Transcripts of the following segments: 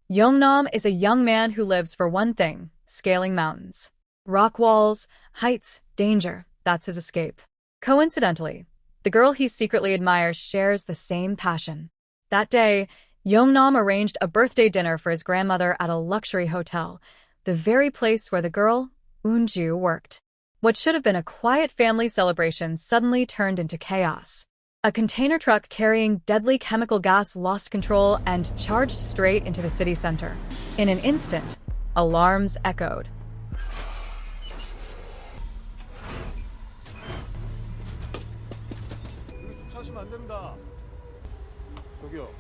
Yeongnam is a young man who lives for one thing, scaling mountains. Rock walls, heights, danger, that's his escape. Coincidentally, the girl he secretly admires shares the same passion. That day, Yeongnam arranged a birthday dinner for his grandmother at a luxury hotel, the very place where the girl, Eunju, worked. What should have been a quiet family celebration suddenly turned into chaos. A container truck carrying deadly chemical gas lost control and charged straight into the city center. In an instant, alarms echoed. 주차하시면 안 됩니다. 저기요.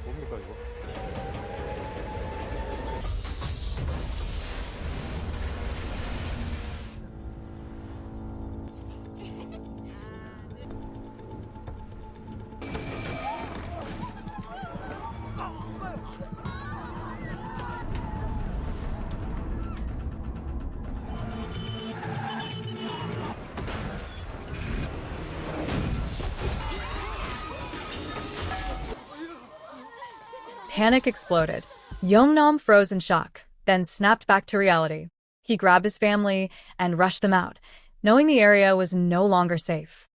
뭡니까 이거? Panic exploded. Yeongnam froze in shock, then snapped back to reality. He grabbed his family and rushed them out, knowing the area was no longer safe.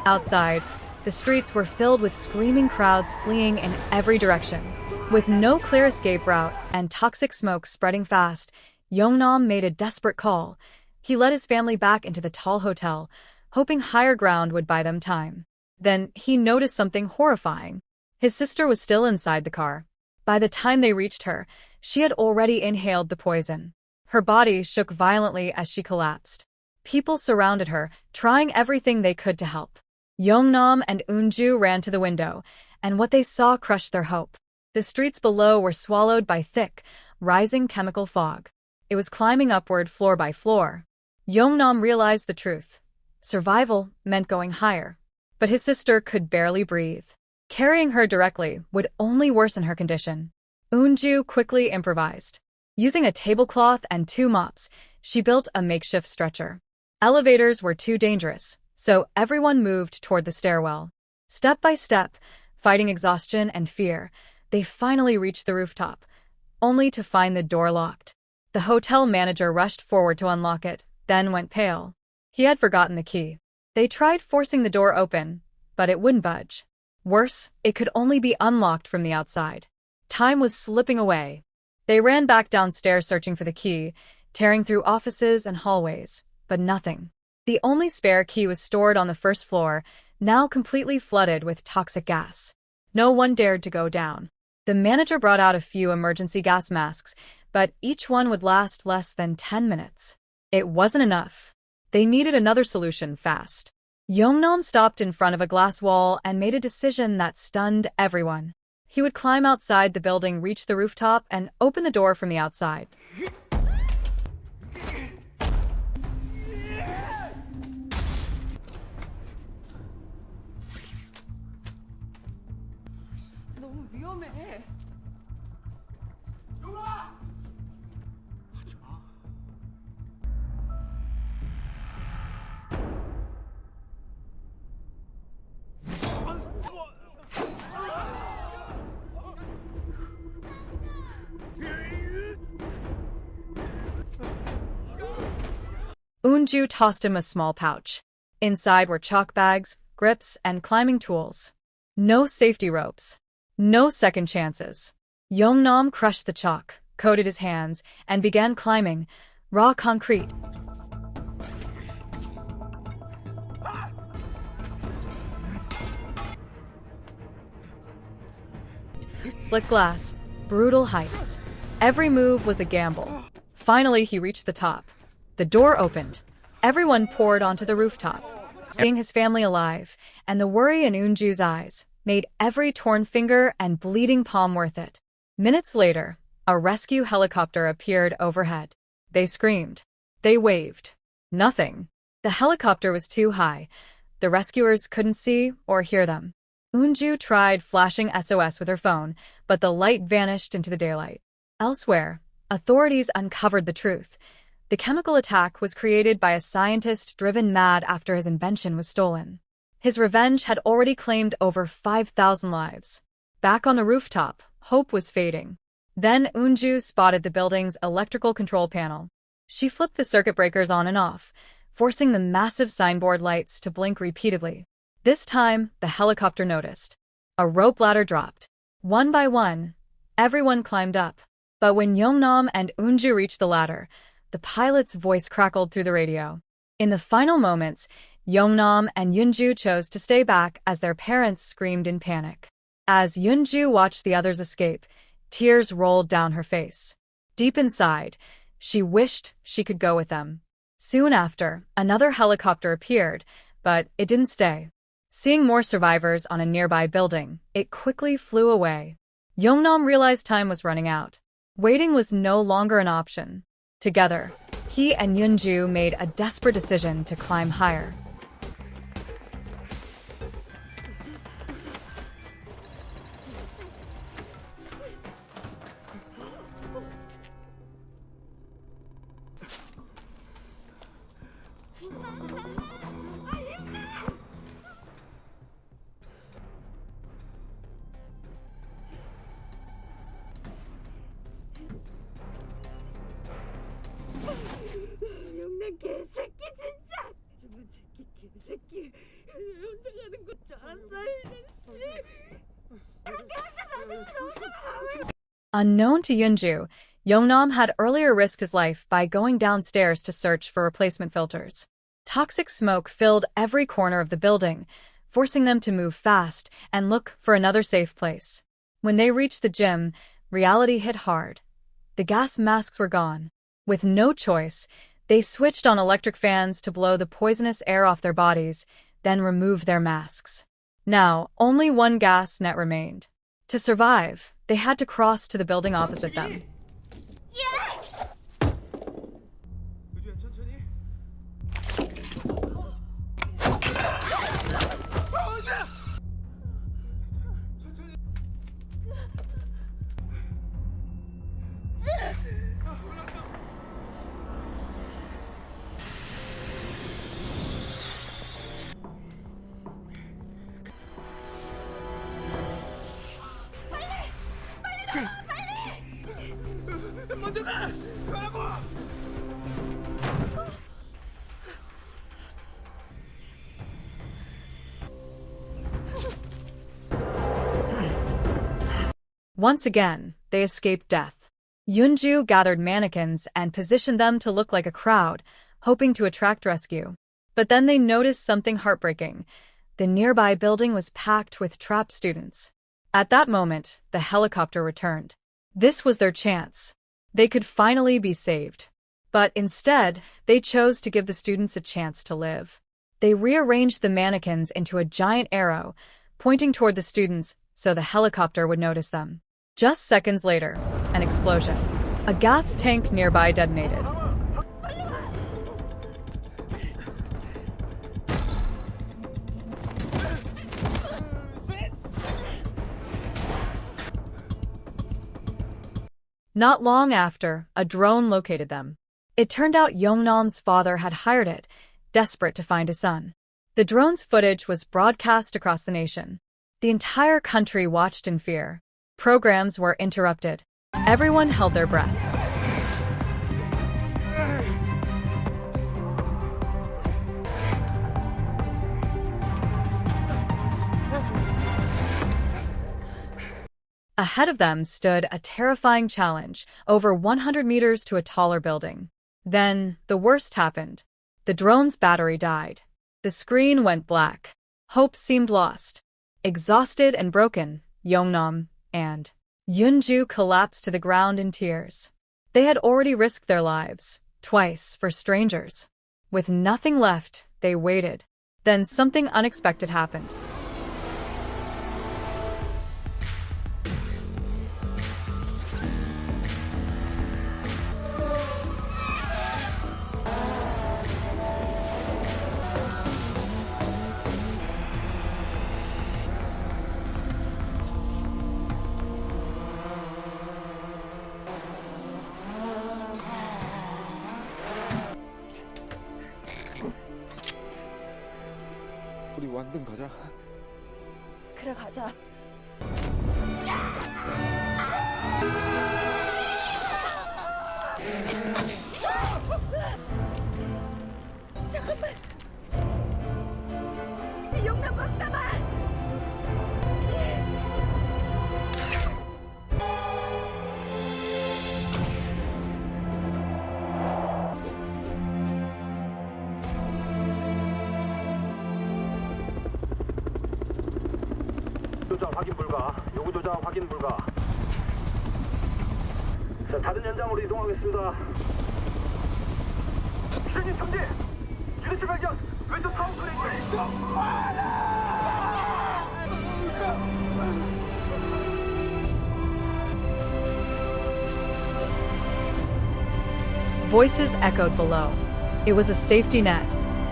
Outside, the streets were filled with screaming crowds fleeing in every direction. With no clear escape route and toxic smoke spreading fast, Yeongnam made a desperate call. He led his family back into the tall hotel, hoping higher ground would buy them time. Then he noticed something horrifying. His sister was still inside the car. By the time they reached her, she had already inhaled the poison. Her body shook violently as she collapsed. People surrounded her, trying everything they could to help. Yeongnam and Eunju ran to the window, and what they saw crushed their hope. The streets below were swallowed by thick, rising chemical fog. It was climbing upward floor by floor. Yeongnam realized the truth. Survival meant going higher. But his sister could barely breathe. Carrying her directly would only worsen her condition. Eunju quickly improvised. Using a tablecloth and 2 mops, she built a makeshift stretcher. Elevators were too dangerous, so everyone moved toward the stairwell. Step by step, fighting exhaustion and fear, they finally reached the rooftop, only to find the door locked. The hotel manager rushed forward to unlock it, then went pale. He had forgotten the key. They tried forcing the door open, but it wouldn't budge. Worse, it could only be unlocked from the outside. Time was slipping away. They ran back downstairs searching for the key, tearing through offices and hallways, but nothing. The only spare key was stored on the first floor, now completely flooded with toxic gas. No one dared to go down. The manager brought out a few emergency gas masks, but each one would last less than 10 minutes. It wasn't enough. They needed another solution fast. Yeongnam stopped in front of a glass wall and made a decision that stunned everyone. He would climb outside the building, reach the rooftop, and open the door from the outside. 너무 위험해. Eunju tossed him a small pouch. Inside were chalk bags, grips, and climbing tools. No safety ropes. No second chances. Yeongnam crushed the chalk, coated his hands, and began climbing, raw concrete. Slick glass, brutal heights. Every move was a gamble. Finally, he reached the top. The door opened. Everyone poured onto the rooftop. Seeing his family alive, and the worry in Eunju's eyes, made every torn finger and bleeding palm worth it. Minutes later, a rescue helicopter appeared overhead. They screamed. They waved. Nothing. The helicopter was too high. The rescuers couldn't see or hear them. Eunju tried flashing SOS with her phone, but the light vanished into the daylight. Elsewhere, authorities uncovered the truth. The chemical attack was created by a scientist driven mad after his invention was stolen. His revenge had already claimed over 5,000 lives. Back on the rooftop, hope was fading. Then Unju spotted the building's electrical control panel. She flipped the circuit breakers on and off, forcing the massive signboard lights to blink repeatedly. This time, the helicopter noticed. A rope ladder dropped. One by one, everyone climbed up. But when Yeongnam and Unju reached the ladder, the pilot's voice crackled through the radio. In the final moments, Yeongnam and Yunju chose to stay back as their parents screamed in panic. As Yunju watched the others escape, tears rolled down her face. Deep inside, she wished she could go with them. Soon after, another helicopter appeared, but it didn't stay. Seeing more survivors on a nearby building, it quickly flew away. Yeongnam realized time was running out. Waiting was no longer an option. Together, he and Yunju made a desperate decision to climb higher. 영란 개새끼 진짜. 저번 새끼 개새끼. 혼자 가는 것도 알았어 이 자식. Unknown to Yunju, Yeongnam had earlier risked his life by going downstairs to search for replacement filters. Toxic smoke filled every corner of the building, forcing them to move fast and look for another safe place. When they reached the gym, reality hit hard. The gas masks were gone. With no choice, they switched on electric fans to blow the poisonous air off their bodies, then removed their masks. Now, only one gas net remained. To survive, they had to cross to the building opposite them. 의주야 천천히. 의주야. 천천히. 올라왔다. 먼저 가! 가라고! Once again, they escaped death. Yunju gathered mannequins and positioned them to look like a crowd, hoping to attract rescue. But then they noticed something heartbreaking. The nearby building was packed with trapped students. At that moment, the helicopter returned. This was their chance. They could finally be saved. But instead, they chose to give the students a chance to live. They rearranged the mannequins into a giant arrow, pointing toward the students so the helicopter would notice them. Just seconds later, an explosion. A gas tank nearby detonated. Not long after, a drone located them. It turned out Yeongnam's father had hired it, desperate to find his son. The drone's footage was broadcast across the nation. The entire country watched in fear. Programs were interrupted. Everyone held their breath. Ahead of them stood a terrifying challenge, over 100 meters to a taller building. Then, the worst happened. The drone's battery died. The screen went black. Hope seemed lost. Exhausted and broken, Yeongnam and Yunju collapsed to the ground in tears. They had already risked their lives, twice, for strangers. With nothing left, they waited. Then something unexpected happened. 우리 완등 가자. 그래 가자. 잠깐만. 용남 꽉 잡아. 조자 확인 불가. 요구 조자 확인 불가. 자, 다른 현장으로 이동하겠습니다. 신입 총지! 유니트 발견! 왼쪽 타운 크레이트! Voices echoed below. It was a safety net.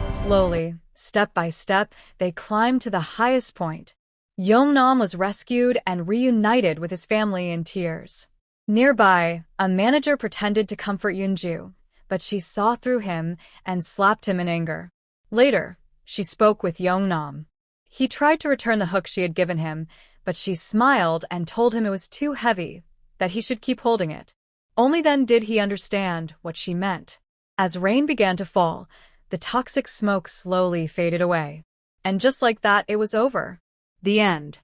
Slowly, step by step, they climbed to the highest point. Yeongnam was rescued and reunited with his family in tears. Nearby, a manager pretended to comfort Yoonju, but she saw through him and slapped him in anger. Later, she spoke with Yeongnam. He tried to return the hook she had given him, but she smiled and told him it was too heavy, that he should keep holding it. Only then did he understand what she meant. As rain began to fall, the toxic smoke slowly faded away. And just like that, it was over. The end.